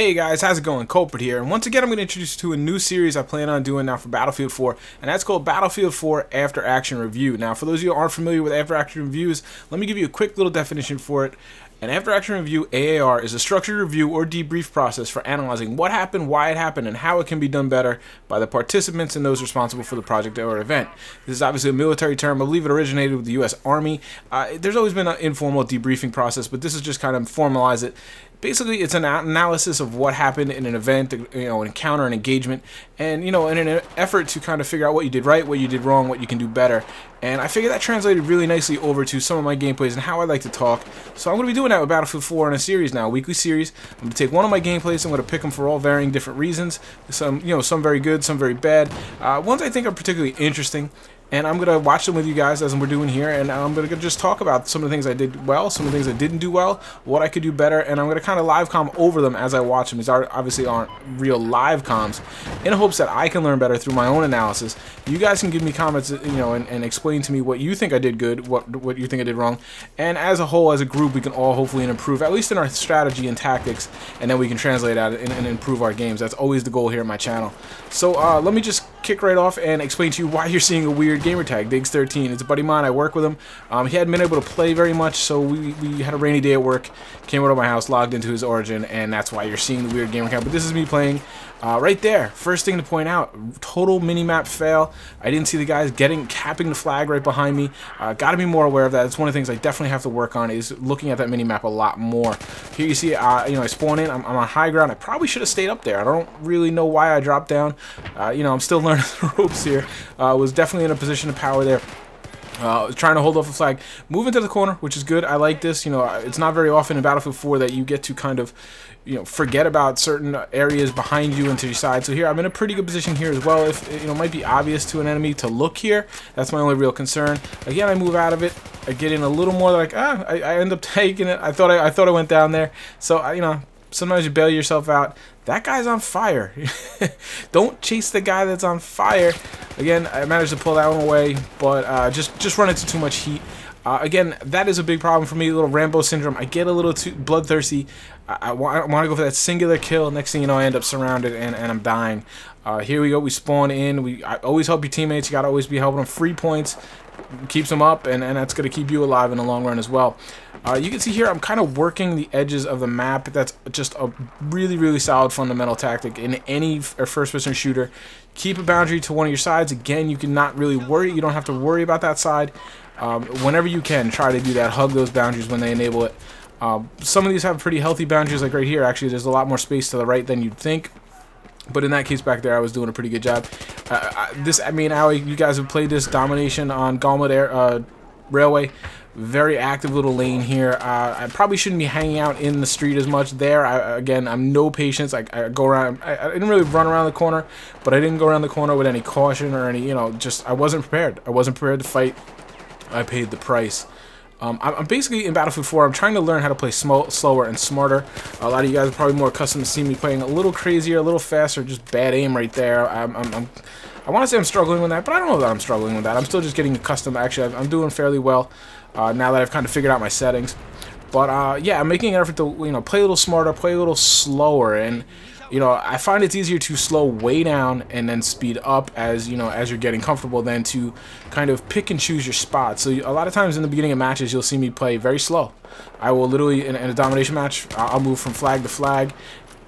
Hey guys, how's it going? Culprit here, and once again I'm going to introduce you to a new series I plan on doing now for Battlefield 4, and that's called Battlefield 4 After Action Review. Now, for those of you who aren't familiar with After Action Reviews, let me give you a quick little definition for it. An After Action Review, AAR, is a structured review or debrief process for analyzing what happened, why it happened, and how it can be done better by the participants and those responsible for the project or event. This is obviously a military term. I believe it originated with the U.S. Army. There's always been an informal debriefing process, but this is just kind of formalize it. Basically, it's an analysis of what happened in an event, an encounter, an engagement, and, in an effort to kind of figure out what you did right, what you did wrong, what you can do better. And I figured that translated really nicely over to some of my gameplays and how I like to talk. So I'm going to be doing that with Battlefield 4 in a series now, a weekly series. I'm going to take one of my gameplays, I'm going to pick them for all varying different reasons. Some very good, some very bad. Ones I think are particularly interesting. And I'm going to watch them with you guys as we're doing here, and I'm going to just talk about some of the things I did well, some of the things I didn't do well, what I could do better, and I'm going to kind of live com over them as I watch them. These obviously aren't real live comms, in hopes that I can learn better through my own analysis. You guys can give me comments, and explain to me what you think I did good, what you think I did wrong, and as a whole, as a group, we can all hopefully improve, at least in our strategy and tactics, and then we can translate that and improve our games. That's always the goal here at my channel. So let me just kick right off and explain to you why you're seeing a weird gamer tag, Diggs13. It's a buddy of mine. I work with him. He hadn't been able to play very much, so we had a rainy day at work, came over to my house, logged into his Origin, and that's why you're seeing the weird gamer tag. But this is me playing right there. First thing to point out, total minimap fail. I didn't see the guys capping the flag right behind me. Got to be more aware of that. It's one of the things I definitely have to work on, is looking at that minimap a lot more. Here you see, I spawn in. I'm on high ground. I probably should have stayed up there. I don't really know why I dropped down. I'm still learning the ropes here. Was definitely in a position of power there. Trying to hold off the flag, move into the corner, which is good. I like this. It's not very often in Battlefield 4 that you get to kind of, forget about certain areas behind you and to your side. So here, I'm in a pretty good position here as well. If it might be obvious to an enemy to look here, that's my only real concern. Again, I move out of it. I get in a little more like, I end up taking it. I thought I went down there. So sometimes you bail yourself out. That guy's on fire. Don't chase the guy that's on fire. Again, I managed to pull that one away, but just run into too much heat. Again, that is a big problem for me, a little Rambo syndrome. I get a little too bloodthirsty. I want to go for that singular kill. Next thing you know, I end up surrounded and I'm dying. Here we go. We spawn in. I always help your teammates. You got to always be helping them. Free points keeps them up, and that's going to keep you alive in the long run as well. You can see here I'm kind of working the edges of the map. That's just a really, really solid fundamental tactic in any first-person shooter. Keep a boundary to one of your sides. Again, you cannot really worry. You don't have to worry about that side. Whenever you can, try to do that. Hug those boundaries when they enable it. Some of these have pretty healthy boundaries, like right here. Actually, there's a lot more space to the right than you'd think. But in that case back there, I was doing a pretty good job. You guys have played this Domination on Golmud Railway. Very active little lane here. I probably shouldn't be hanging out in the street as much there. Again, I'm no patience. I go around. I didn't really run around the corner, but I didn't go around the corner with any caution or any, I wasn't prepared. I wasn't prepared to fight. I paid the price. I'm basically in Battlefield 4. I'm trying to learn how to play slower and smarter. A lot of you guys are probably more accustomed to seeing me playing a little crazier, a little faster. Just bad aim right there. I want to say I'm struggling with that, but I don't know that I'm struggling with that. I'm still just getting accustomed. Actually, I'm doing fairly well now that I've kind of figured out my settings. But yeah, I'm making an effort to play a little smarter, play a little slower, and I find it's easier to slow way down and then speed up as you're getting comfortable than to kind of pick and choose your spots. So a lot of times in the beginning of matches, you'll see me play very slow. I will literally in a domination match, I'll move from flag to flag,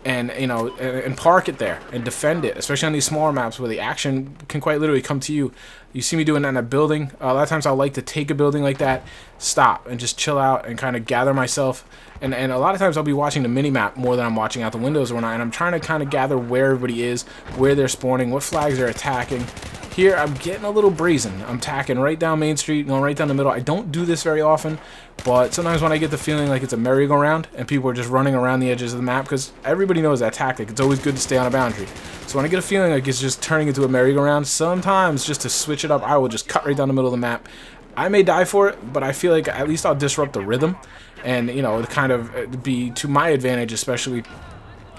and and park it there and defend it, especially on these smaller maps where the action can quite literally come to you. You see me doing that in a building. A lot of times I'll like to take a building like that, stop, and just chill out and kind of gather myself. And a lot of times I'll be watching the mini-map more than I'm watching out the windows or whatnot, and I'm trying to kind of gather where everybody is, where they're spawning, what flags they're attacking. Here, I'm getting a little brazen. I'm tacking right down Main Street, going right down the middle. I don't do this very often, but sometimes when I get the feeling like it's a merry-go-round and people are just running around the edges of the map, because everybody knows that tactic. It's always good to stay on a boundary. So when I get a feeling like it's just turning into a merry-go-round, sometimes just to switch it up, I will just cut right down the middle of the map. I may die for it, but I feel like at least I'll disrupt the rhythm and, kind of be to my advantage, especially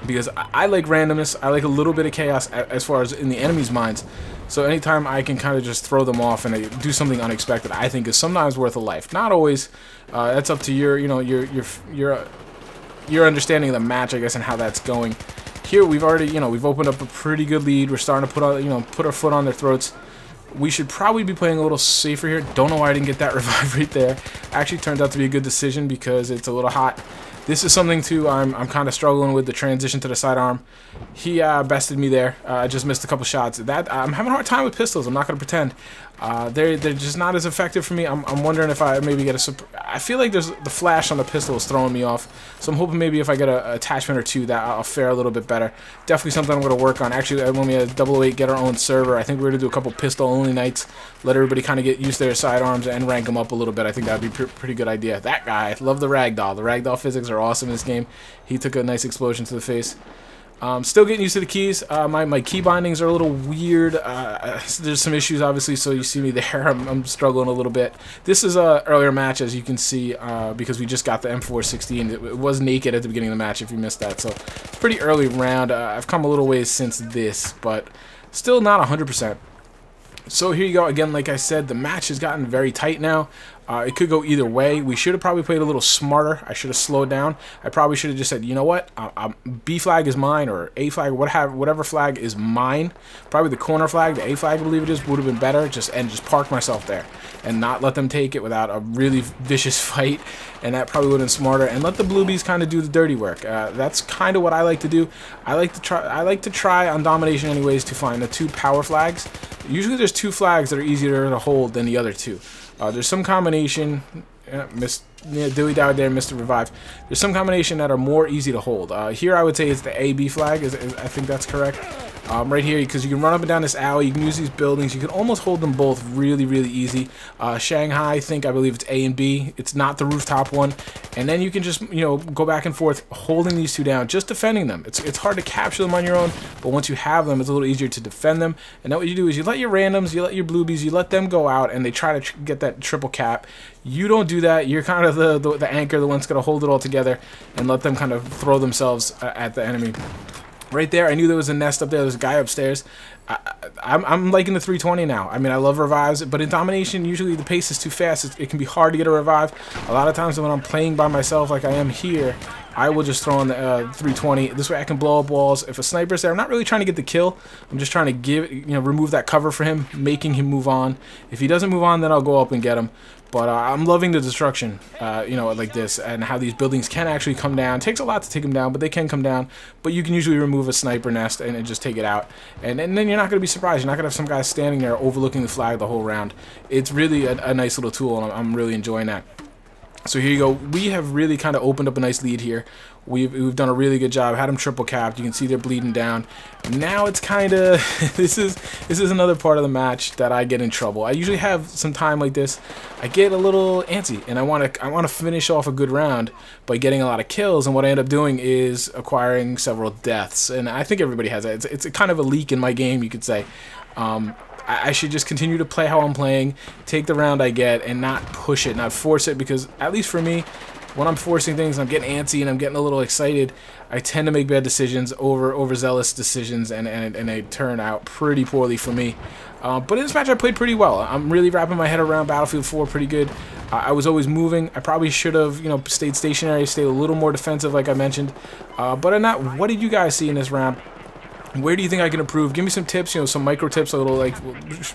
because I like randomness. I like a little bit of chaos as far as in the enemy's minds. So anytime I can kind of just throw them off and do something unexpected, I think is sometimes worth a life. Not always. That's up to your your understanding of the match, I guess, and how that's going. Here we've already, we've opened up a pretty good lead. We're starting to put our foot on their throats. We should probably be playing a little safer here. Don't know why I didn't get that revive right there. Actually turned out to be a good decision because it's a little hot. This is something too I'm kind of struggling with, the transition to the sidearm. He bested me there. I just missed a couple shots. I'm having a hard time with pistols. I'm not going to pretend. They're just not as effective for me. I'm wondering if I maybe get I feel like there's the flash on the pistol is throwing me off. So I'm hoping maybe if I get an attachment or two that I'll fare a little bit better. Definitely something I'm going to work on. Actually, when we had 008 get our own server, I think we're going to do a couple pistol only nights. Let everybody kind of get used to their sidearms and rank them up a little bit. I think that would be a pretty good idea. That guy, love the ragdoll. The ragdoll physics are awesome in this game. He took a nice explosion to the face. Still getting used to the keys. My key bindings are a little weird. There's some issues, obviously, so you see me there. I'm struggling a little bit. This is an earlier match, as you can see, because we just got the M416. It was naked at the beginning of the match, if you missed that. So, pretty early round. I've come a little ways since this, but still not 100%. So here you go. Again, like I said, the match has gotten very tight now. It could go either way. We should have probably played a little smarter. I should have slowed down. I probably should have just said, you know what, B flag is mine, or A flag, whatever flag is mine. Probably the corner flag, the A flag, I believe it is, would have been better. Just park myself there and not let them take it without a really vicious fight. And that probably would have been smarter. And let the bluebies kind of do the dirty work. That's kind of what I like to do. I like to try on Domination anyways to find the 2 power flags. Usually there's 2 flags that are easier to hold than the other 2. There's some combination, Dilly died there, missed the revive. There's some combination that are more easy to hold. Here I would say it's the AB flag, I think that's correct. Right here, because you can run up and down this alley, you can use these buildings, you can almost hold them both really, really easy. Shanghai, I believe it's A and B, it's not the rooftop one. And then you can just, go back and forth holding these 2 down, just defending them. It's hard to capture them on your own, but once you have them, it's a little easier to defend them. And then what you do is you let your randoms, you let your bluebies, you let them go out, and they try to get that triple cap. You don't do that. You're kind of the anchor, the one that's going to hold it all together and let them kind of throw themselves at the enemy. Right there, I knew there was a nest up there. There's a guy upstairs. I'm liking the 320 now. I mean, I love revives, but in Domination, usually the pace is too fast. It can be hard to get a revive. A lot of times when I'm playing by myself like I am here, I will just throw on the 320. This way I can blow up walls. If a sniper's there, I'm not really trying to get the kill. I'm just trying to remove that cover for him, making him move on. If he doesn't move on, then I'll go up and get him. But I'm loving the destruction, like this, and how these buildings can actually come down. It takes a lot to take them down, but they can come down. But you can usually remove a sniper nest and just take it out. And then you're not going to be surprised. You're not going to have some guy standing there overlooking the flag the whole round. It's really a nice little tool, and I'm really enjoying that. So here you go. We have really kind of opened up a nice lead here. We've done a really good job. Had them triple capped. You can see they're bleeding down. Now it's kind of this is another part of the match that I get in trouble. I usually have some time like this. I get a little antsy, and I want to finish off a good round by getting a lot of kills. And what I end up doing is acquiring several deaths. And I think everybody has that. It's a kind of a leak in my game, you could say. I should just continue to play how I'm playing, take the round I get, and not push it, not force it, because at least for me, when I'm forcing things, I'm getting antsy and I'm getting a little excited, I tend to make bad decisions, overzealous decisions, and they turn out pretty poorly for me. But in this match, I played pretty well. I'm really wrapping my head around Battlefield 4 pretty good. I was always moving. I probably should have, stayed stationary, stayed a little more defensive, like I mentioned. But in that, what did you guys see in this round? Where do you think I can improve? Give me some tips, some micro tips, a little like,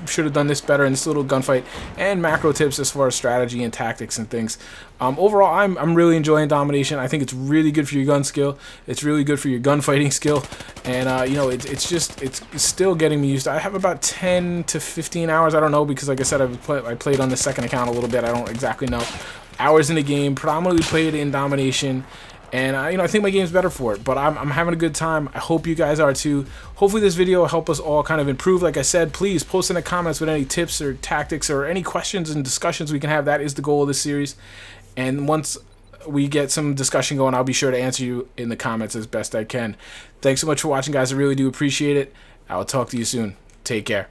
should have done this better in this little gunfight, and macro tips as far as strategy and tactics and things. Overall, I'm really enjoying Domination. I think it's really good for your gun skill. It's really good for your gunfighting skill, and it's still getting me used to. I have about 10 to 15 hours. I don't know, because like I said, I played on the second account a little bit. I don't exactly know. Hours in the game, predominantly played in Domination. And I think my game's better for it, but I'm having a good time. I hope you guys are too. Hopefully this video will help us all kind of improve. Like I said, please post in the comments with any tips or tactics or any questions and discussions we can have. That is the goal of this series. And once we get some discussion going, I'll be sure to answer you in the comments as best I can. Thanks so much for watching, guys. I really do appreciate it. I'll talk to you soon. Take care.